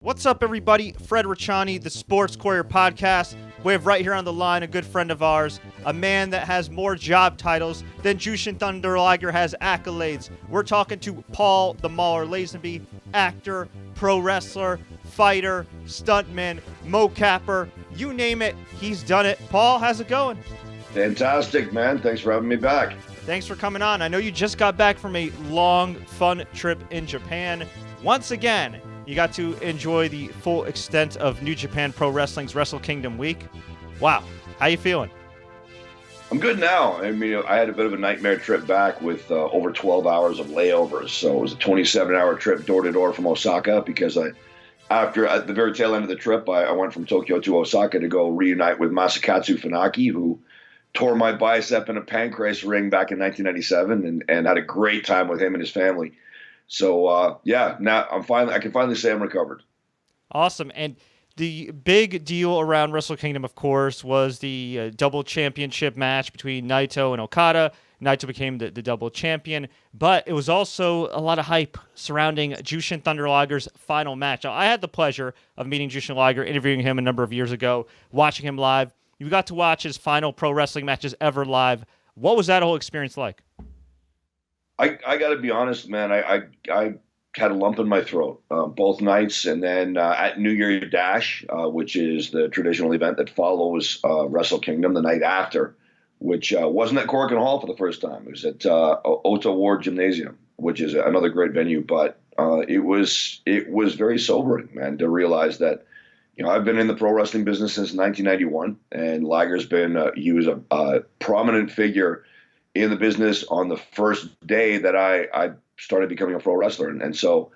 What's up, everybody? Fred Richani, the Sports Courier Podcast. We have right here on the line a good friend of ours, a man that has more job titles than Jushin Thunder Liger has accolades. We're talking to Paul the Mauler Lazenby, actor, pro wrestler, fighter, stuntman, mocapper, you name it, he's done it. Paul, how's it going? Fantastic, man. Thanks for having me back. Thanks for coming on. I know you just got back from a long, fun trip in Japan. Once again, you got to enjoy the full extent of New Japan Pro Wrestling's Wrestle Kingdom week. Wow. How you feeling? I'm good now. I mean, I had a bit of a nightmare trip back with over 12 hours of layovers. So it was a 27-hour trip door to door from Osaka because at the very tail end of the trip, I went from Tokyo to Osaka to go reunite with Masakatsu Funaki, who tore my bicep in a pancreas ring back in 1997 and had a great time with him and his family. So, now I can finally say I'm recovered. Awesome. And the big deal around Wrestle Kingdom, of course, was the double championship match between Naito and Okada. Naito became the double champion, but it was also a lot of hype surrounding Jushin Thunder Liger's final match. Now, I had the pleasure of meeting Jushin Liger, interviewing him a number of years ago, watching him live. You got to watch his final pro wrestling matches ever live. What was that whole experience like? I got to be honest, man. I had a lump in my throat both nights, and then at New Year Dash, which is the traditional event that follows Wrestle Kingdom, the night after, which wasn't at Corkin Hall for the first time. It was at Ota Ward Gymnasium, which is another great venue. But it was very sobering, man, to realize that I've been in the pro wrestling business since 1991, and Liger's been he was a prominent figure in the business on the first day that I started becoming a pro wrestler. And so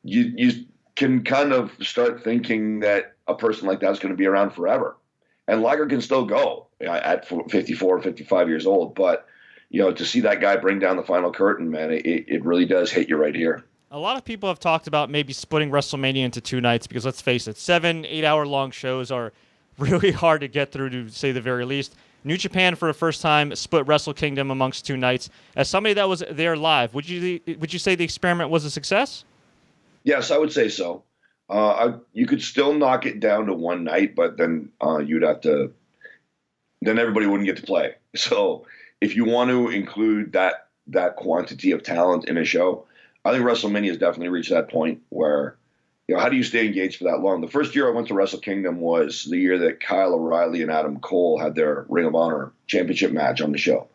you can kind of start thinking that a person like that is going to be around forever. And Liger can still go at 54, 55 years old. But, to see that guy bring down the final curtain, man, it really does hit you right here. A lot of people have talked about maybe splitting WrestleMania into 2 nights because, let's face it, 7-8 hour long shows are really hard to get through, to say the very least. New Japan, for the first time, split Wrestle Kingdom amongst 2 nights. As somebody that was there live, would you say the experiment was a success? Yes, I would say so. You could still knock it down to 1 night, but then then everybody wouldn't get to play. So if you want to include that quantity of talent in a show, I think WrestleMania has definitely reached that point where, how do you stay engaged for that long? The first year I went to Wrestle Kingdom was the year that Kyle O'Reilly and Adam Cole had their Ring of Honor championship match on the show.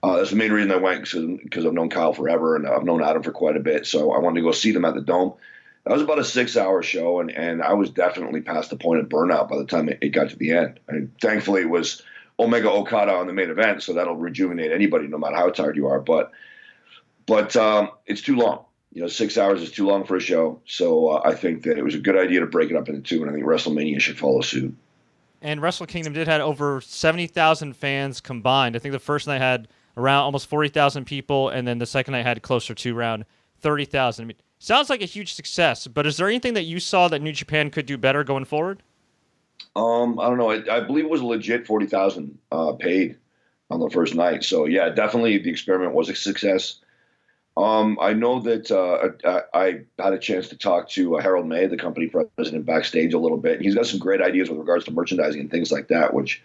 That's the main reason I went, because I've known Kyle forever and I've known Adam for quite a bit. So I wanted to go see them at the Dome. That was about a 6-hour show, and I was definitely past the point of burnout by the time it got to the end. And thankfully, it was Omega Okada on the main event, so that'll rejuvenate anybody no matter how tired you are. But it's too long. 6 hours is too long for a show. So I think that it was a good idea to break it up into 2, and I think WrestleMania should follow suit. And Wrestle Kingdom did have over 70,000 fans combined. I think the first night had around almost 40,000 people, and then the second night had closer to around 30,000. I mean, sounds like a huge success, but is there anything that you saw that New Japan could do better going forward? I don't know. I believe it was a legit 40,000 paid on the first night. So, yeah, definitely the experiment was a success. I know that I had a chance to talk to Harold May, the company president, backstage a little bit. And he's got some great ideas with regards to merchandising and things like that, which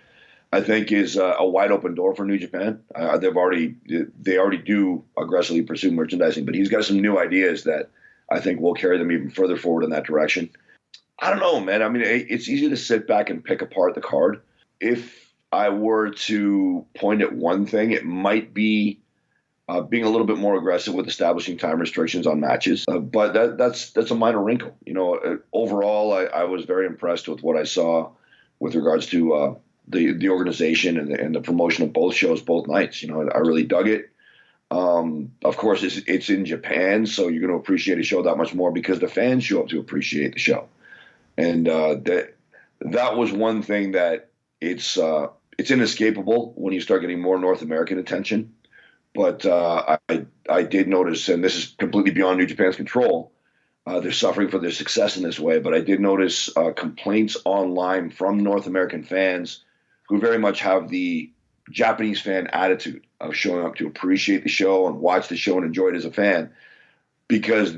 I think is a wide open door for New Japan. They already do aggressively pursue merchandising, but he's got some new ideas that I think will carry them even further forward in that direction. I don't know, man. I mean, it's easy to sit back and pick apart the card. If I were to point at one thing, it might be being a little bit more aggressive with establishing time restrictions on matches. But that's a minor wrinkle. Overall, I was very impressed with what I saw with regards to the organization and the promotion of both shows, both nights. I really dug it. Of course, it's in Japan, so you're going to appreciate a show that much more because the fans show up to appreciate the show. And that was one thing that it's inescapable when you start getting more North American attention. But I did notice, and this is completely beyond New Japan's control, they're suffering for their success in this way. But I did notice complaints online from North American fans who very much have the Japanese fan attitude of showing up to appreciate the show and watch the show and enjoy it as a fan, because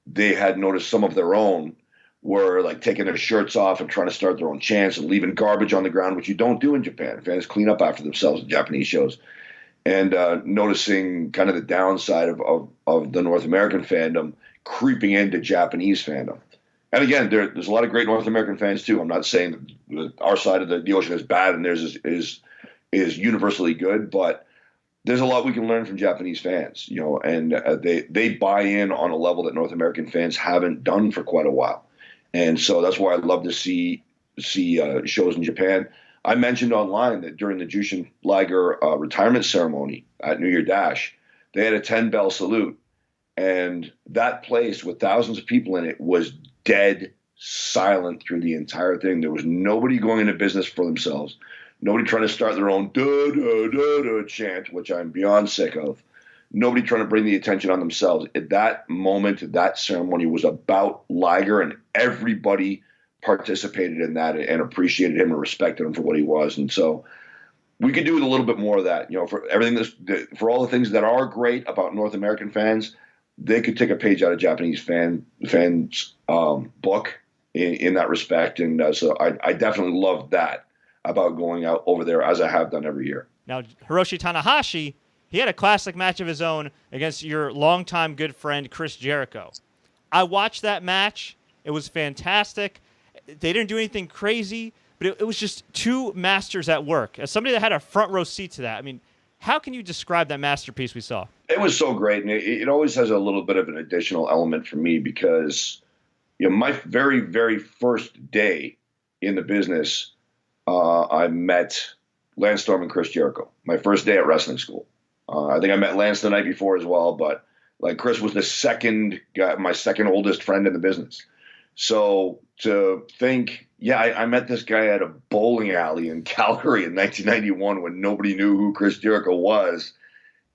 they had noticed some of their own were like taking their shirts off and trying to start their own chants and leaving garbage on the ground, which you don't do in Japan. Fans clean up after themselves in Japanese shows. And noticing kind of the downside of the North American fandom creeping into Japanese fandom. And again, there's a lot of great North American fans too. I'm not saying that our side of the ocean is bad and theirs is universally good, but there's a lot we can learn from Japanese fans, and they buy in on a level that North American fans haven't done for quite a while. And so that's why I love to see shows in Japan. I mentioned online that during the Jushin Liger retirement ceremony at New Year Dash, they had a 10-bell salute. And that place with thousands of people in it was dead silent through the entire thing. There was nobody going into business for themselves. Nobody trying to start their own da-da-da-da chant, which I'm beyond sick of. Nobody trying to bring the attention on themselves. At that moment, that ceremony was about Liger, and everybody participated in that and appreciated him and respected him for what he was. And so we could do with a little bit more of that. For everything for all the things that are great about North American fans, they could take a page out of Japanese fans' book in that respect. And so I definitely love that about going out over there, as I have done every year. Now, Hiroshi Tanahashi, he had a classic match of his own against your longtime good friend, Chris Jericho. I watched that match. It was fantastic. They didn't do anything crazy, but it was just two masters at work. As somebody that had a front row seat to that, I mean, how can you describe that masterpiece we saw? It was so great, and it always has a little bit of an additional element for me because, my very, very first day in the business, I met Lance Storm and Chris Jericho. My first day at wrestling school. I think I met Lance the night before as well, but like Chris was the second guy, my second oldest friend in the business. So to think, I met this guy at a bowling alley in Calgary in 1991 when nobody knew who Chris Jericho was.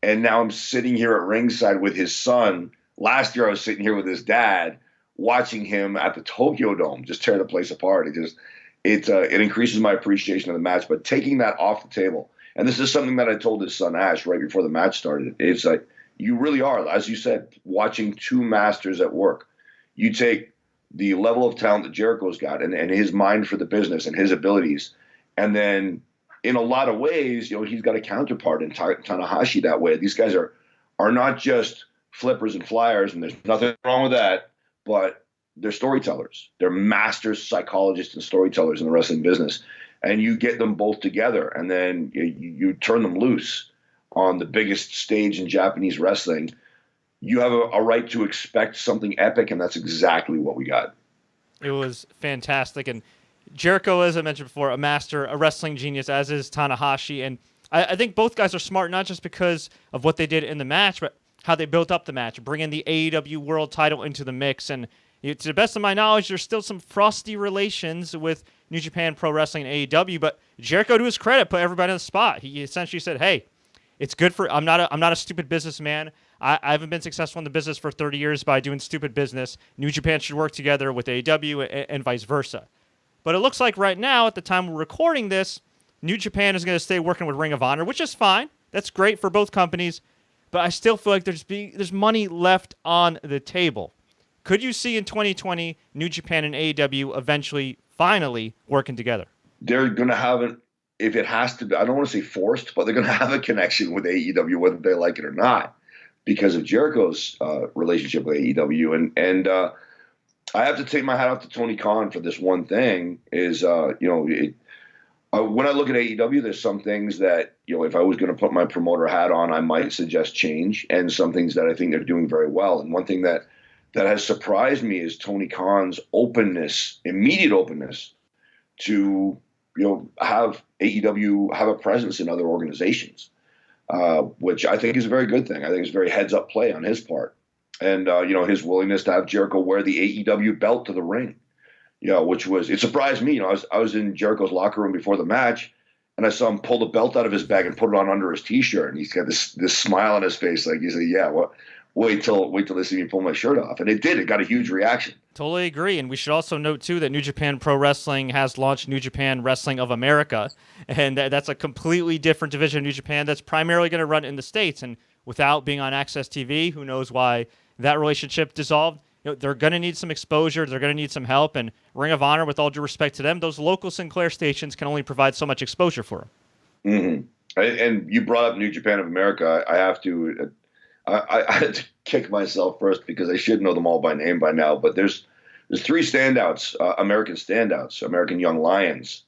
And now I'm sitting here at ringside with his son. Last year I was sitting here with his dad watching him at the Tokyo Dome just tear the place apart. It increases my appreciation of the match. But taking that off the table, and this is something that I told his son Ash right before the match started, it's like you really are, as you said, watching two masters at work. You take the level of talent that Jericho's got and his mind for the business and his abilities. And then in a lot of ways, he's got a counterpart in Tanahashi that way. These guys are not just flippers and flyers, and there's nothing wrong with that, but they're storytellers. They're masters, psychologists, and storytellers in the wrestling business. And you get them both together, and then you turn them loose on the biggest stage in Japanese wrestling. You have a right to expect something epic, and that's exactly what we got. It was fantastic. And Jericho, as I mentioned before, a master, a wrestling genius, as is Tanahashi. And I think both guys are smart, not just because of what they did in the match, but how they built up the match, bringing the AEW World title into the mix. And to the best of my knowledge, there's still some frosty relations with New Japan Pro Wrestling and AEW, but Jericho, to his credit, put everybody on the spot. He essentially said, hey, it's good for, I'm not a stupid businessman. I haven't been successful in the business for 30 years by doing stupid business. New Japan should work together with AEW and vice versa. But it looks like right now, at the time we're recording this, New Japan is going to stay working with Ring of Honor, which is fine. That's great for both companies. But I still feel like there's money left on the table. Could you see in 2020 New Japan and AEW eventually, finally working together? They're going to have it, if it has to be, I don't want to say forced, but they're going to have a connection with AEW, whether they like it or not, because of Jericho's relationship with AEW. And I have to take my hat off to Tony Khan for this one thing is, when I look at AEW, there's some things that, if I was going to put my promoter hat on, I might suggest change, and some things that I think they're doing very well. And one thing that has surprised me is Tony Khan's openness, immediate openness to, have AEW have a presence in other organizations, which I think is a very good thing. I think it's a very heads-up play on his part. And, his willingness to have Jericho wear the AEW belt to the ring, it surprised me. I was in Jericho's locker room before the match, and I saw him pull the belt out of his bag and put it on under his T-shirt. And he's got this smile on his face. Like he said, yeah, well, wait till they see me pull my shirt off. And it did. It got a huge reaction. Totally agree. And we should also note, too, that New Japan Pro Wrestling has launched New Japan Wrestling of America. And that's a completely different division of New Japan that's primarily going to run in the States. And without being on Access TV, who knows why that relationship dissolved, they're going to need some exposure. They're going to need some help. And Ring of Honor, with all due respect to them, those local Sinclair stations can only provide so much exposure for them. Mm-hmm. And you brought up New Japan of America. I have to, I had to kick myself first because I should know them all by name by now. But there's three standouts, American standouts, American Young Lions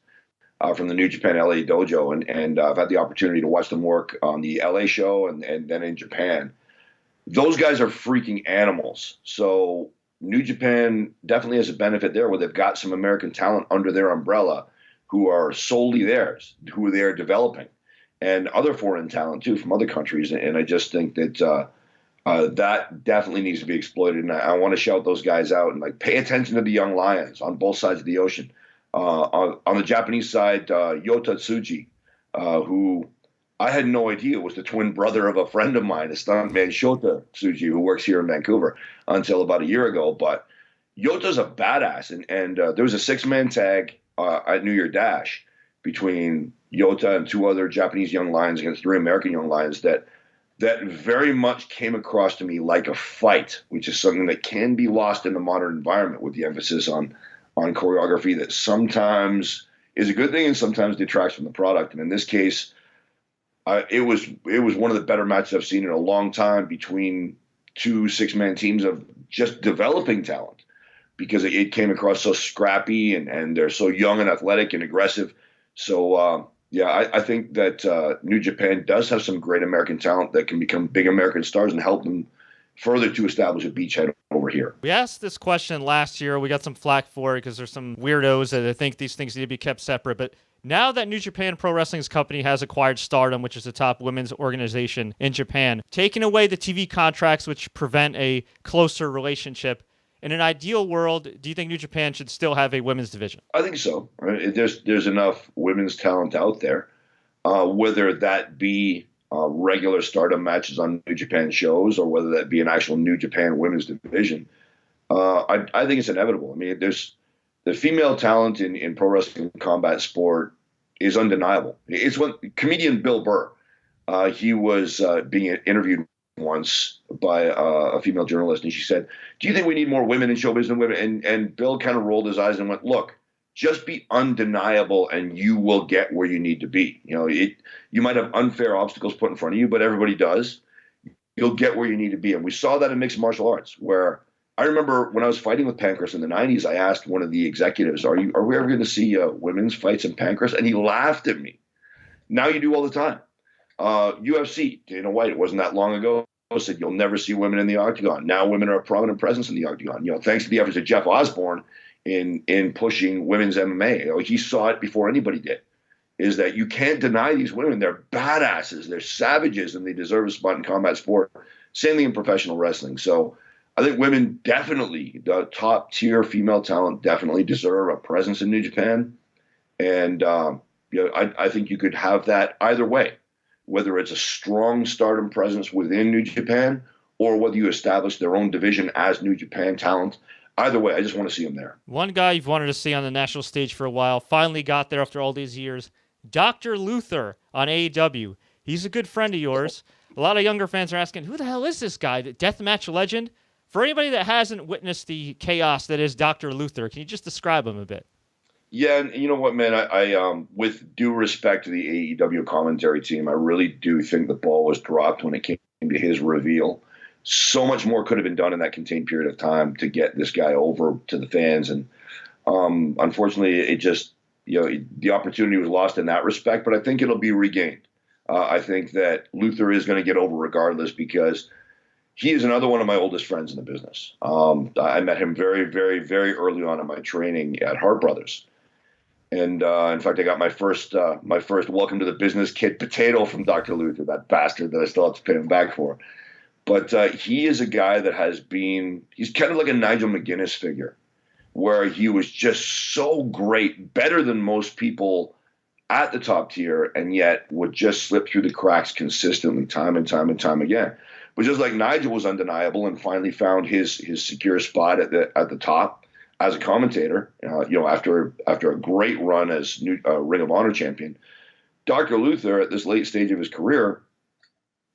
from the New Japan LA dojo. And I've had the opportunity to watch them work on the LA show and then in Japan. Those guys are freaking animals. So New Japan definitely has a benefit there where they've got some American talent under their umbrella who are solely theirs, who they are developing, and other foreign talent too from other countries. And I just think that that definitely needs to be exploited. And I want to shout those guys out and pay attention to the young lions on both sides of the ocean. On the Japanese side, Yota Tsuji, who I had no idea was the twin brother of a friend of mine, a stuntman, Shota Tsuji, who works here in Vancouver, until about a year ago. But Yota's a badass. And there was a 6-man tag at New Year Dash between Yota and 2 other Japanese young lions against 3 American young lions that very much came across to me like a fight, which is something that can be lost in the modern environment with the emphasis on choreography that sometimes is a good thing and sometimes detracts from the product. And in this case, it was one of the better matches I've seen in a long time between 2 6-man teams of just developing talent, because it came across so scrappy and they're so young and athletic and aggressive. So I think that New Japan does have some great American talent that can become big American stars and help them further to establish a beachhead over here. We asked this question last year. We got some flack for it because there's some weirdos that think these things need to be kept separate. But now that New Japan Pro Wrestling's company has acquired STARDOM, which is the top women's organization in Japan, taking away the TV contracts which prevent a closer relationship, in an ideal world, do you think New Japan should still have a women's division? I think so. There's enough women's talent out there, whether that be regular STARDOM matches on New Japan shows or whether that be an actual New Japan women's division. I think it's inevitable. I mean, there's the female talent in pro wrestling combat sport is undeniable. It's when comedian Bill Burr, he was being interviewed once by a female journalist, and she said, "Do you think we need more women in showbiz than women?" And Bill kind of rolled his eyes and went, "Look, just be undeniable and you will get where you need to be. You might have unfair obstacles put in front of you, but everybody does. You'll get where you need to be." And we saw that in mixed martial arts, where I remember when I was fighting with Pancras in the 90s, I asked one of the executives, are we ever going to see women's fights in Pancras? And he laughed at me. Now you do all the time. UFC, Dana White, it wasn't that long ago, said you'll never see women in the octagon. Now women are a prominent presence in the octagon. Thanks to the efforts of Jeff Osborne in pushing women's MMA. He saw it before anybody did, is that you can't deny these women. They're badasses, they're savages, and they deserve a spot in combat sport. Same thing in professional wrestling. So I think women definitely, the top tier female talent definitely deserve a presence in New Japan. And I think you could have that either way, whether it's a strong STARDOM presence within New Japan or whether you establish their own division as New Japan talent. Either way, I just want to see them there. One guy you've wanted to see on the national stage for a while finally got there after all these years, Dr. Luther on AEW. He's a good friend of yours. A lot of younger fans are asking, who the hell is this guy? The deathmatch legend? For anybody that hasn't witnessed the chaos that is Dr. Luther, can you just describe him a bit? Yeah, and you know what, man? I with due respect to the AEW commentary team, I really do think the ball was dropped when it came to his reveal. So much more could have been done in that contained period of time to get this guy over to the fans, and unfortunately, it just the opportunity was lost in that respect. But I think it'll be regained. I think that Luther is going to get over regardless because he is another one of my oldest friends in the business. I met him very, very, very early on in my training at Hart Brothers. And in fact, I got my first welcome to the business kit potato from Dr. Luther, that bastard that I still have to pay him back for. But he is a guy that he's kind of like a Nigel McGuinness figure, where he was just so great, better than most people at the top tier, and yet would just slip through the cracks consistently, time and time and time again. But just like Nigel was undeniable and finally found his secure spot at the top as a commentator, after a great run as Ring of Honor champion, Dr. Luther at this late stage of his career,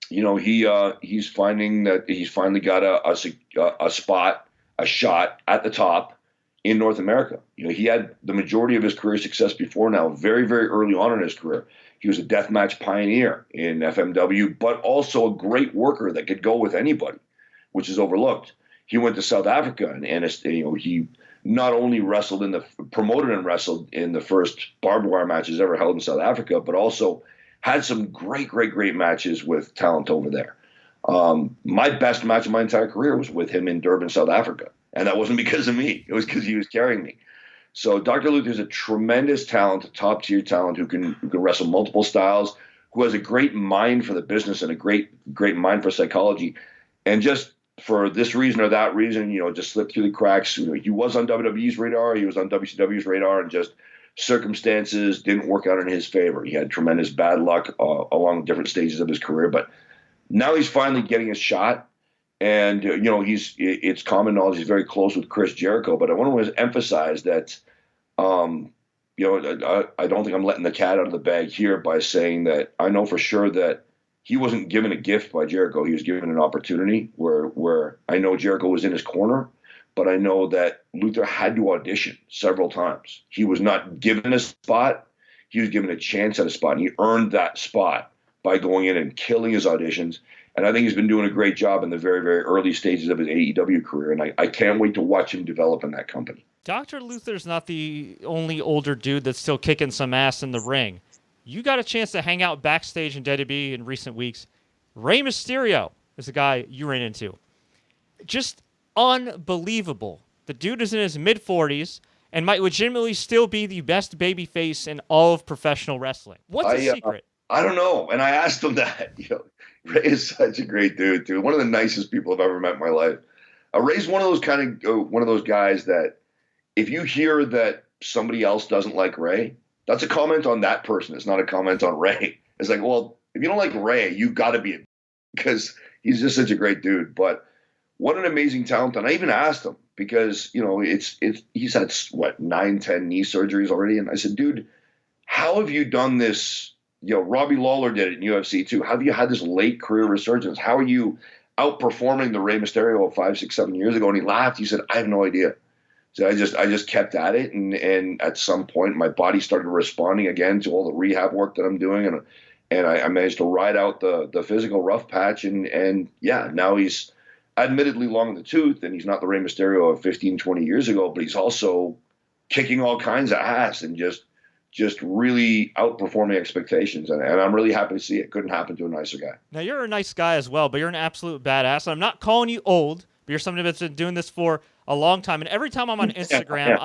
he's finding that he's finally got a spot a shot at the top in North America. He had the majority of his career success before now, very, very early on in his career. He was a deathmatch pioneer in FMW, but also a great worker that could go with anybody, which is overlooked. He went to South Africa, and he not only promoted and wrestled in the first barbed wire matches ever held in South Africa, but also had some great, great, great matches with talent over there. My best match of my entire career was with him in Durban, South Africa. And that wasn't because of me. It was because he was carrying me. So Dr. Luther is a tremendous talent, a top-tier talent who can wrestle multiple styles, who has a great mind for the business and a great mind for psychology. And just for this reason or that reason, just slipped through the cracks. He was on WWE's radar. He was on WCW's radar, and just circumstances didn't work out in his favor. He had tremendous bad luck along different stages of his career. But now he's finally getting a shot. And, it's common knowledge he's very close with Chris Jericho. But I want to emphasize that, I don't think I'm letting the cat out of the bag here by saying that I know for sure that he wasn't given a gift by Jericho. He was given an opportunity where I know Jericho was in his corner, but I know that Luther had to audition several times. He was not given a spot. He was given a chance at a spot, and he earned that spot by going in and killing his auditions. And I think he's been doing a great job in the very, very early stages of his AEW career. And I can't wait to watch him develop in that company. Dr. Luther's not the only older dude that's still kicking some ass in the ring. You got a chance to hang out backstage in WWE in recent weeks. Rey Mysterio is a guy you ran into. Just unbelievable. The dude is in his mid-40s and might legitimately still be the best babyface in all of professional wrestling. What's his secret? I don't know. And I asked him that. Ray is such a great dude, too. One of the nicest people I've ever met in my life. Ray's one of those guys that if you hear that somebody else doesn't like Ray, that's a comment on that person. It's not a comment on Ray. It's like, well, if you don't like Ray, you got to be because he's just such a great dude. But what an amazing talent. And I even asked him because, he's had, 9, 10 knee surgeries already. And I said, dude, how have you done this? Robbie Lawler did it in UFC too. How have you had this late career resurgence? How are you outperforming the Rey Mysterio of 5, 6, 7 years ago? And he laughed. He said, I have no idea. So I just kept at it. And at some point my body started responding again to all the rehab work that I'm doing. And I managed to ride out the physical rough patch. And now he's admittedly long in the tooth and he's not the Rey Mysterio of 15, 20 years ago, but he's also kicking all kinds of ass and just really outperforming expectations. And I'm really happy to see it. Couldn't happen to a nicer guy. Now, you're a nice guy as well, but you're an absolute badass. I'm not calling you old, but you're somebody that's been doing this for a long time. And every time I'm on Instagram,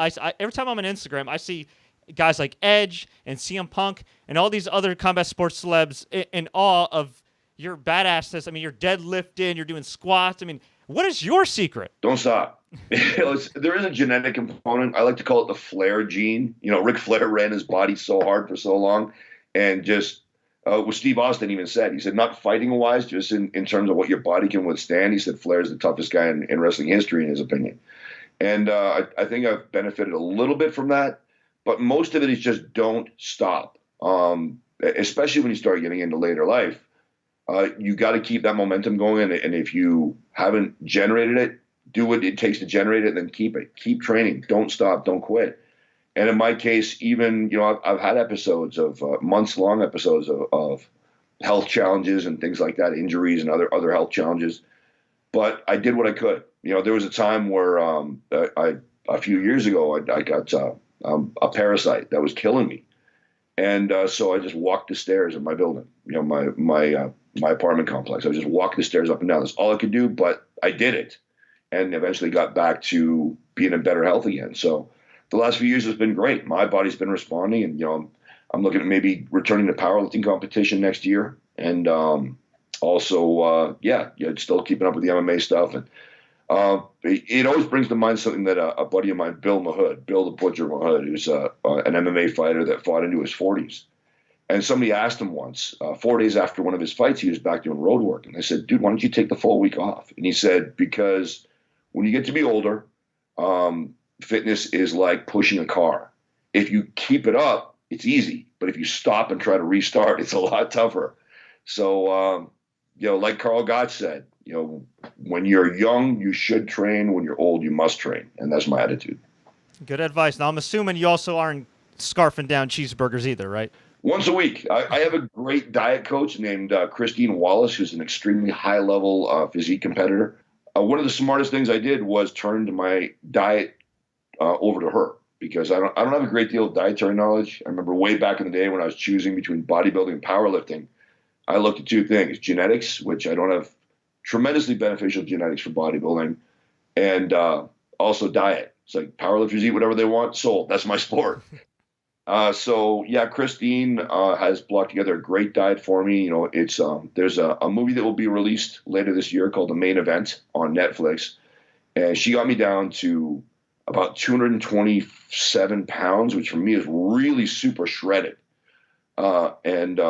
I see guys like Edge and CM Punk and all these other combat sports celebs in awe of your badassness. I mean, you're deadlifting, you're doing squats. I mean, what is your secret? Don't stop. There is a genetic component. I like to call it the Flair gene. Ric Flair ran his body so hard for so long. And just what Steve Austin even said, he said, not fighting wise, just in terms of what your body can withstand. He said Flair's the toughest guy in wrestling history, in his opinion. And I think I've benefited a little bit from that. But most of it is just don't stop, especially when you start getting into later life. You got to keep that momentum going. And if you haven't generated it, do what it takes to generate it, then keep it. Keep training. Don't stop. Don't quit. And in my case, even, I've had episodes of months-long episodes of health challenges and things like that, injuries and other health challenges. But I did what I could. There was a time where a few years ago, I got a parasite that was killing me. And so I just walked the stairs in my building, my apartment complex. I just walked the stairs up and down. That's all I could do, but I did it and eventually got back to being in better health again. So the last few years has been great. My body's been responding, and I'm looking at maybe returning to powerlifting competition next year, and also still keeping up with the MMA stuff. And it always brings to mind something that a buddy of mine, Bill the Butcher Mahood, who's an MMA fighter that fought into his 40s. And somebody asked him once, 4 days after one of his fights, he was back doing road work. And they said, dude, why don't you take the full week off? And he said, because when you get to be older, fitness is like pushing a car. If you keep it up, it's easy. But if you stop and try to restart, it's a lot tougher. So, like Carl Gotch said, when you're young, you should train. When you're old, you must train. And that's my attitude. Good advice. Now, I'm assuming you also aren't scarfing down cheeseburgers either, right? Once a week. I have a great diet coach named Christine Wallace, who's an extremely high-level physique competitor. One of the smartest things I did was turn my diet over to her, because I don't have a great deal of dietary knowledge. I remember way back in the day when I was choosing between bodybuilding and powerlifting, I looked at two things: genetics, which I don't have tremendously beneficial genetics for bodybuilding, and also diet. It's like powerlifters eat whatever they want. Sold. That's my sport. So yeah, Christine has blocked together a great diet for me. It's there's a movie that will be released later this year called The Main Event on Netflix, and she got me down to about 227 pounds, which for me is really super shredded. And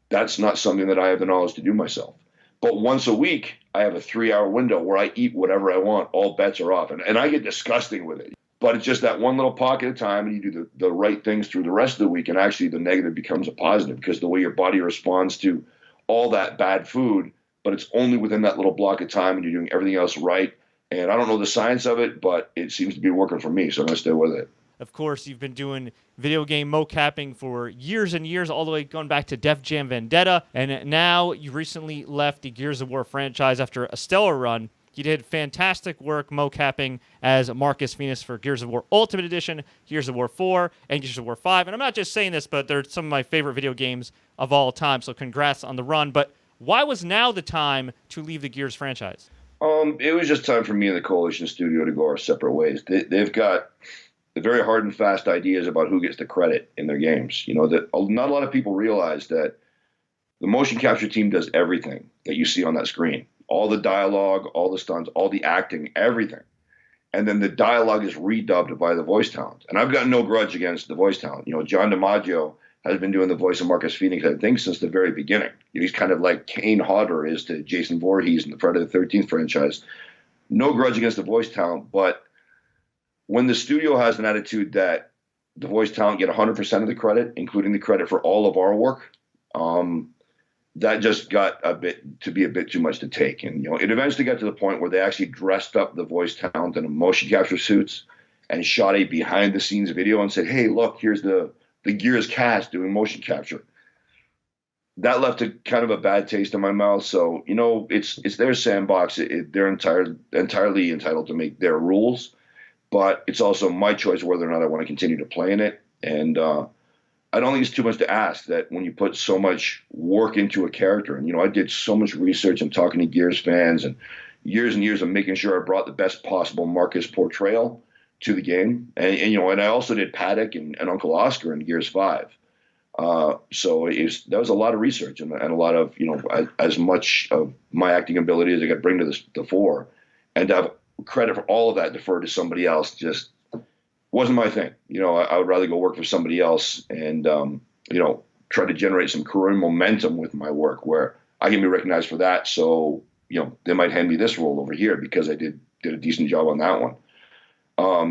that's not something that I have the knowledge to do myself. But once a week, I have a 3-hour window where I eat whatever I want. All bets are off. And I get disgusting with it. But it's just that one little pocket of time, and you do the right things through the rest of the week, and actually the negative becomes a positive, because the way your body responds to all that bad food, but it's only within that little block of time, and you're doing everything else right. And I don't know the science of it, but it seems to be working for me, so I'm going to stay with it. Of course, you've been doing video game mocapping for years and years, all the way going back to Def Jam Vendetta, and now you recently left the Gears of War franchise after a stellar run. You did fantastic work mocapping as Marcus Phoenix for Gears of War Ultimate Edition, Gears of War 4, and Gears of War 5. And I'm not just saying this, but they're some of my favorite video games of all time, so congrats on the run. But why was now the time to leave the Gears franchise? It was just time for me and the Coalition Studio to go our separate ways. They've got very hard and fast ideas about who gets the credit in their games. That not a lot of people realize that the motion capture team does everything that you see on that screen. All the dialogue, all the stunts, all the acting, everything. And then the dialogue is redubbed by the voice talent. And I've got no grudge against the voice talent. John DiMaggio has been doing the voice of Marcus Phoenix, I think, since the very beginning. He's kind of like Kane Hodder is to Jason Voorhees in the Friday the 13th franchise. No grudge against the voice talent, but when the studio has an attitude that the voice talent get 100% of the credit, including the credit for all of our work, that just got a bit too much to take. And, it eventually got to the point where they actually dressed up the voice talent in motion capture suits and shot a behind the scenes video and said, hey, look, here's the Gears cast doing motion capture. That left a kind of a bad taste in my mouth. So, it's their sandbox. They're entirely entitled to make their rules, but it's also my choice whether or not I want to continue to play in it. And I don't think it's too much to ask that when you put so much work into a character, and I did so much research and talking to Gears fans and years of making sure I brought the best possible Marcus portrayal to the game, and I also did Paddock and Uncle Oscar in Gears 5. So that was a lot of research and a lot of as much of my acting ability as I could bring to the fore, and to have credit for all of that deferred to somebody else just wasn't my thing. I would rather go work for somebody else and, try to generate some career momentum with my work where I can be recognized for that. So, they might hand me this role over here because I did a decent job on that one.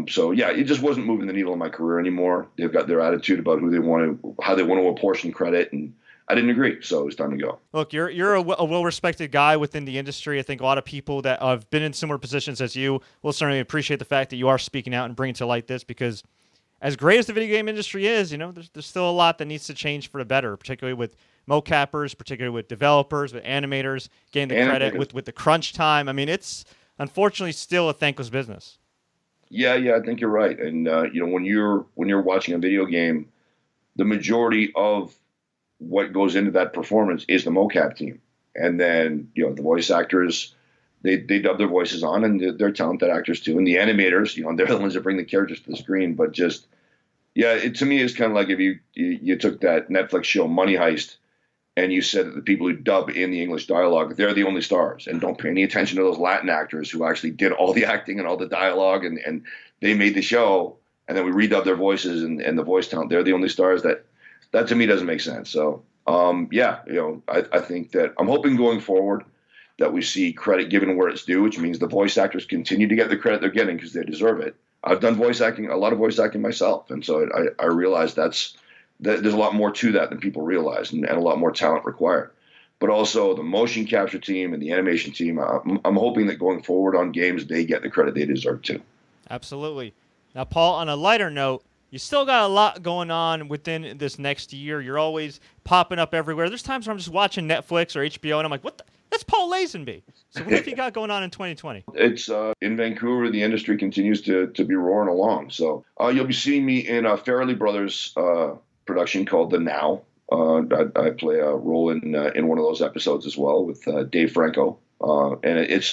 So yeah, it just wasn't moving the needle in my career anymore. They've got their attitude about how they want to apportion credit, and I didn't agree, so it was time to go. Look, you're a well-respected guy within the industry. I think a lot of people that have been in similar positions as you will certainly appreciate the fact that you are speaking out and bringing to light this, because as great as the video game industry is, there's still a lot that needs to change for the better, particularly with mocappers, particularly with developers, with animators, getting the credit with the crunch time. I mean, it's unfortunately still a thankless business. Yeah, I think you're right. And when you're watching a video game, the majority of what goes into that performance is the mocap team, and then the voice actors, they dub their voices on, and they're talented actors too. And the animators, they're the ones that bring the characters to the screen. But just to me, it's kind of like if you took that Netflix show Money Heist, and you said that the people who dub in the English dialogue, they're the only stars, and don't pay any attention to those Latin actors who actually did all the acting and all the dialogue, and they made the show, and then we redub their voices and the voice talent, they're the only stars. That to me doesn't make sense. So, I think that I'm hoping going forward that we see credit given where it's due, which means the voice actors continue to get the credit they're getting because they deserve it. I've done a lot of voice acting myself, and so I realize that there's a lot more to that than people realize, and a lot more talent required. but also the motion capture team and the animation team. I'm hoping that going forward on games, they get the credit they deserve too. Absolutely. Now, Paul, on a lighter note, you still got a lot going on within this next year. You're always popping up everywhere. There's times where I'm just watching Netflix or HBO, and I'm like, what the? That's Paul Lazenby. So what have you got going on in 2020? It's in Vancouver. The industry continues to be roaring along. So you'll be seeing me in a Farrelly Brothers production called The Now. I play a role in one of those episodes as well with Dave Franco. And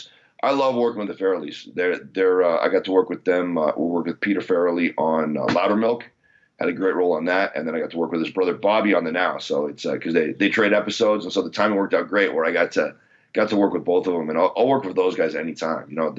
I love working with the Farrellys. I got to work with them. We worked with Peter Farrelly on Loudermilk. Had a great role on that, and then I got to work with his brother Bobby on The Now. So it's because they trade episodes, and so the timing worked out great. Where I got to work with both of them, and I'll work with those guys anytime. You know,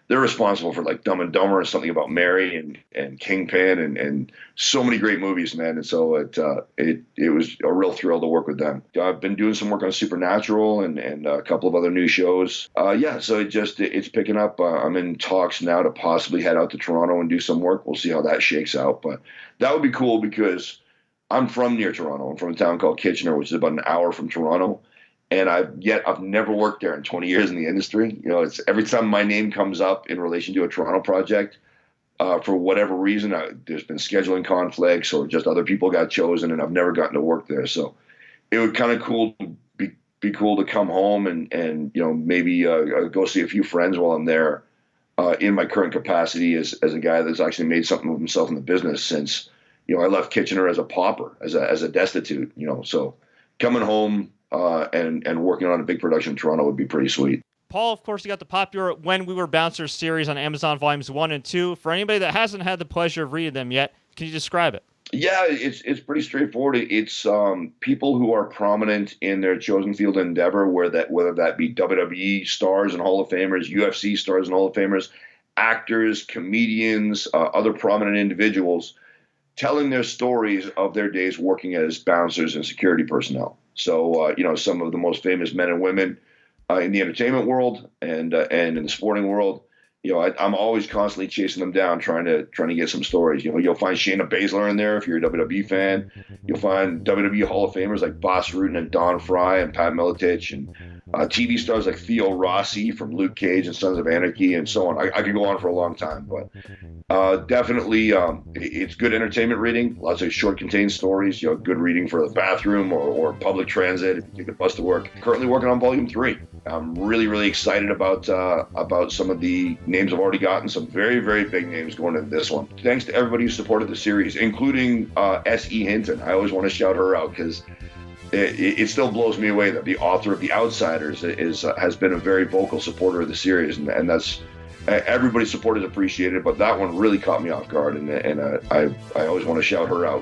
they're responsible for like Dumb and Dumber and Something About Mary and Kingpin and so many great movies, man. And so it was a real thrill to work with them. I've been doing some work on Supernatural and a couple of other new shows. So it's picking up. I'm in talks now to possibly head out to Toronto and do some work. We'll see how that shakes out, but that would be cool because I'm from near Toronto. I'm from a town called Kitchener, which is about an hour from Toronto. And I've never worked there in 20 years in the industry. You know, it's every time my name comes up in relation to a Toronto project, for whatever reason, there's been scheduling conflicts or just other people got chosen, and I've never gotten to work there. So it would kind of be cool to come home and you know, maybe go see a few friends while I'm there in my current capacity as a guy that's actually made something of himself in the business since, you know, I left Kitchener as a pauper, as a destitute, you know. So coming home and working on a big production in Toronto would be pretty sweet. Paul, of course, you got the popular When We Were Bouncers series on Amazon Volumes 1 and 2. For anybody that hasn't had the pleasure of reading them yet, can you describe it? Yeah, it's pretty straightforward. It's people who are prominent in their chosen field of endeavor, whether that be WWE stars and Hall of Famers, UFC stars and Hall of Famers, actors, comedians, other prominent individuals, telling their stories of their days working as bouncers and security personnel. So, you know, some of the most famous men and women in the entertainment world and in the sporting world, you know, I'm always constantly chasing them down, trying to get some stories. You know, you'll find Shayna Baszler in there if you're a WWE fan. You'll find WWE Hall of Famers like Bas Rutten and Don Fry and Pat Miletich, and TV stars like Theo Rossi from Luke Cage and Sons of Anarchy and so on. I could go on for a long time, but definitely it's good entertainment reading. Lots of short, contained stories. You know, good reading for the bathroom or public transit if you take the bus to work. Currently working on Volume 3. I'm really, really excited about some of the names I've already gotten. Some very, very big names going into this one. Thanks to everybody who supported the series, including S.E. Hinton. I always want to shout her out because it still blows me away that the author of The Outsiders has been a very vocal supporter of the series, and that's everybody's support is appreciated, but that one really caught me off guard, and I always want to shout her out.